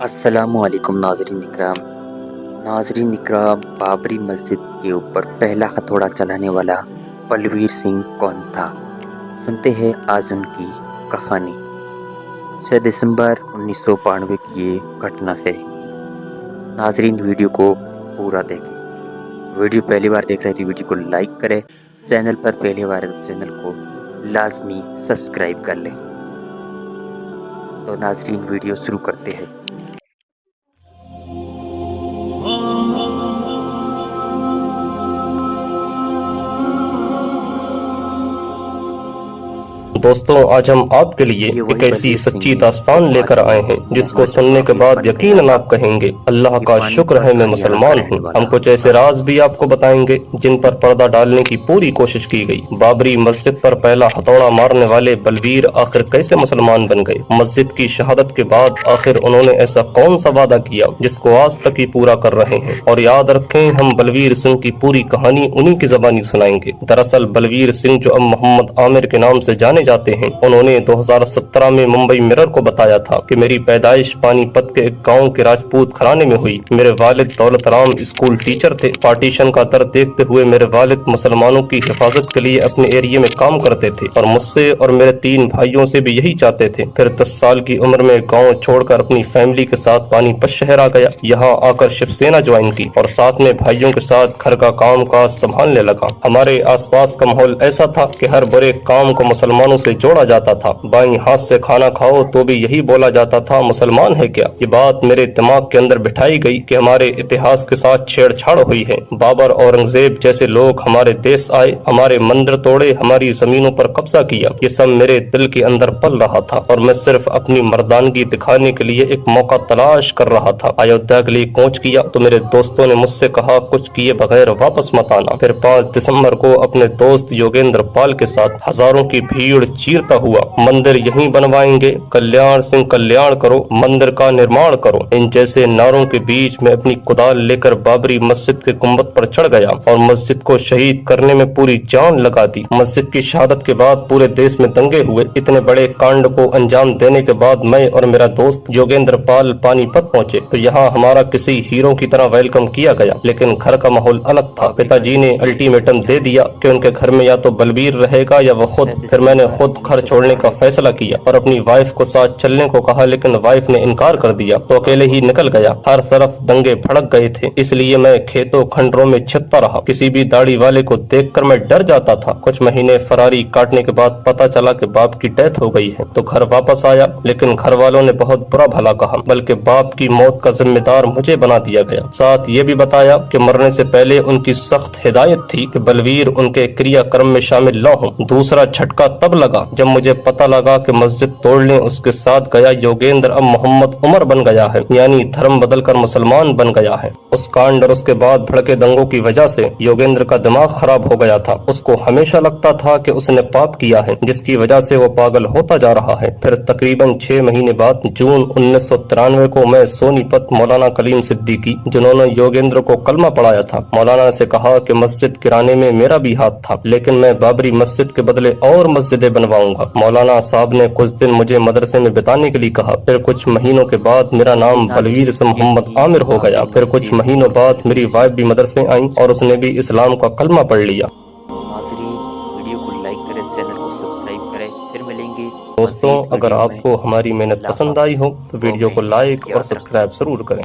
السلام علیکم ناظرین اکرام، بابری مسجد کے اوپر پہلا ہتھوڑا چلانے والا بلویر سنگھ کون تھا؟ سنتے ہیں آج ان کی کہانی۔ 6 دسمبر 1992 کی یہ گھٹنا ہے۔ ناظرین ویڈیو کو پورا دیکھیں۔ ویڈیو پہلی بار دیکھ رہے تھے ویڈیو کو لائک کریں، چینل پر پہلی بار ہے تو چینل کو لازمی سبسکرائب کر لیں۔ تو ناظرین ویڈیو شروع کرتے ہیں۔ دوستوں، آج ہم آپ کے لیے ایک ایسی سچی داستان لے کر آئے ہیں جس کو سننے کے بعد یقیناً آپ کہیں گے اللہ کا شکر ہے میں مسلمان ہوں۔ ہم کچھ ایسے راز بھی آپ کو بتائیں گے جن پر پردہ ڈالنے کی پوری کوشش کی گئی۔ بابری مسجد پر پہلا ہتھوڑا مارنے والے بلویر آخر کیسے مسلمان بن گئے؟ مسجد کی شہادت کے بعد آخر انہوں نے ایسا کون سا وعدہ کیا جس کو آج تک ہی پورا کر رہے ہیں؟ اور یاد رکھیں، ہم بلویر سنگھ کی پوری کہانی انہی کی زبانی سنائیں گے۔ دراصل بلویر سنگھ جو اب محمد عامر کے نام سے جانے جاتے ہیں، انہوں نے 2017 میں ممبئی مرر کو بتایا تھا کہ میری پیدائش پانی پت کے ایک گاؤں کے راجپوت گھرانے میں ہوئی۔ میرے والد دولت رام اسکول ٹیچر تھے۔ پارٹیشن کا درد دیکھتے ہوئے میرے والد مسلمانوں کی حفاظت کے لیے اپنے ایریے میں کام کرتے تھے اور مجھ سے اور میرے 3 بھائیوں سے بھی یہی چاہتے تھے۔ پھر 10 سال کی عمر میں گاؤں چھوڑ کر اپنی فیملی کے ساتھ پانی پت شہر آ گیا۔ یہاں آ کر شیو سینا جوائن کی اور ساتھ میں بھائیوں کے ساتھ گھر کا کام کاج سنبھالنے لگا۔ ہمارے آس پاس کا ماحول ایسا تھا کہ ہر برے کام کو مسلمانوں سے جوڑا جاتا تھا۔ بائیں ہاتھ سے کھانا کھاؤ تو بھی یہی بولا جاتا تھا مسلمان ہے کیا؟ یہ بات میرے دماغ کے اندر بٹھائی گئی کہ ہمارے اتہاس کے ساتھ چھیڑ چھاڑ ہوئی ہے۔ بابر اورنگزیب جیسے لوگ ہمارے دیش آئے، ہمارے مندر توڑے، ہماری زمینوں پر قبضہ کیا۔ یہ سب میرے دل کے اندر پل رہا تھا اور میں صرف اپنی مردانگی دکھانے کے لیے ایک موقع تلاش کر رہا تھا۔ ایودھیا کے لیے کوچ کیا تو میرے دوستوں نے مجھ سے کہا کچھ کیے بغیر واپس مت آنا۔ پھر 5 دسمبر کو اپنے دوست یوگیندر پال کے ساتھ ہزاروں کی بھیڑ چیرتا ہوا مندر یہیں بنوائیں گے، کلیان سنگھ کلیان کرو، مندر کا نرمان کرو، ان جیسے نعروں کے بیچ میں اپنی کدال لے کر بابری مسجد کے گنبد پر چڑھ گیا اور مسجد کو شہید کرنے میں پوری جان لگا دی۔ مسجد کی شہادت کے بعد پورے دیش میں دنگے ہوئے۔ اتنے بڑے کانڈ کو انجام دینے کے بعد میں اور میرا دوست یوگیندر پال پانی پت پہنچے تو یہاں ہمارا کسی ہیرو کی طرح ویلکم کیا گیا، لیکن گھر کا ماحول الگ تھا۔ پتا جی نے الٹیمیٹم دے دیا کہ ان کے گھر میں یا تو بلبیر رہے گا یا وہ خود۔ پھر میں نے خود گھر چھوڑنے کا فیصلہ کیا اور اپنی وائف کو ساتھ چلنے کو کہا، لیکن وائف نے انکار کر دیا تو اکیلے ہی نکل گیا۔ ہر طرف دنگے بھڑک گئے تھے، اس لیے میں کھیتوں کھنڈروں میں چھپتا رہا۔ کسی بھی داڑھی والے کو دیکھ کر میں ڈر جاتا تھا۔ کچھ مہینے فراری کاٹنے کے بعد پتا چلا کہ باپ کی ڈیتھ ہو گئی ہے تو گھر واپس آیا، لیکن گھر والوں نے بہت برا بھلا کہا، بلکہ باپ کی موت کا ذمہ دار مجھے بنا دیا گیا۔ ساتھ یہ بھی بتایا کہ مرنے سے پہلے ان کی سخت ہدایت تھی کہ بلویر ان کے کریا کرم میں شامل نہ ہوں۔ دوسرا جھٹکا تب لگا جب مجھے پتا لگا کہ مسجد توڑنے اس کے ساتھ گیا یوگیندر اب محمد عمر بن گیا ہے، یعنی دھرم بدل کر مسلمان بن گیا ہے۔ اس کانڈ اور اس کے بعد بھڑکے دنگوں کی وجہ سے یوگیندر کا دماغ خراب ہو گیا تھا۔ اس کو ہمیشہ لگتا تھا کہ اس نے پاپ کیا ہے، جس کی وجہ سے وہ پاگل ہوتا جا رہا ہے۔ پھر تقریباً 6 مہینے بعد جون 1993 کو میں سونی پت مولانا کلیم صدیقی، جنہوں نے یوگیندر کو کلمہ پڑھایا تھا، مولانا سے کہا کہ مسجد گرانے میں میرا بھی ہاتھ تھا، لیکن میں بابری مسجد کے بدلے اور مسجدیں بنواؤں گا۔ مولانا صاحب نے کچھ دن مجھے مدرسے میں بتانے کے لیے کہا۔ پھر کچھ مہینوں کے بعد میرا نام بلویر سے محمد عامر ہو گیا۔ پھر کچھ مہینوں بعد میری وائف بھی مدرسے آئیں اور اس نے بھی اسلام کا کلمہ پڑھ لیا۔ ناظرین ویڈیو کو لائک کریں، چینل کو سبسکرائب کریں، پھر ملیں گے دوستوں، اگر آپ کو ہماری محنت پسند آئی ہو تو ویڈیو کو لائک اور سبسکرائب ضرور کریں۔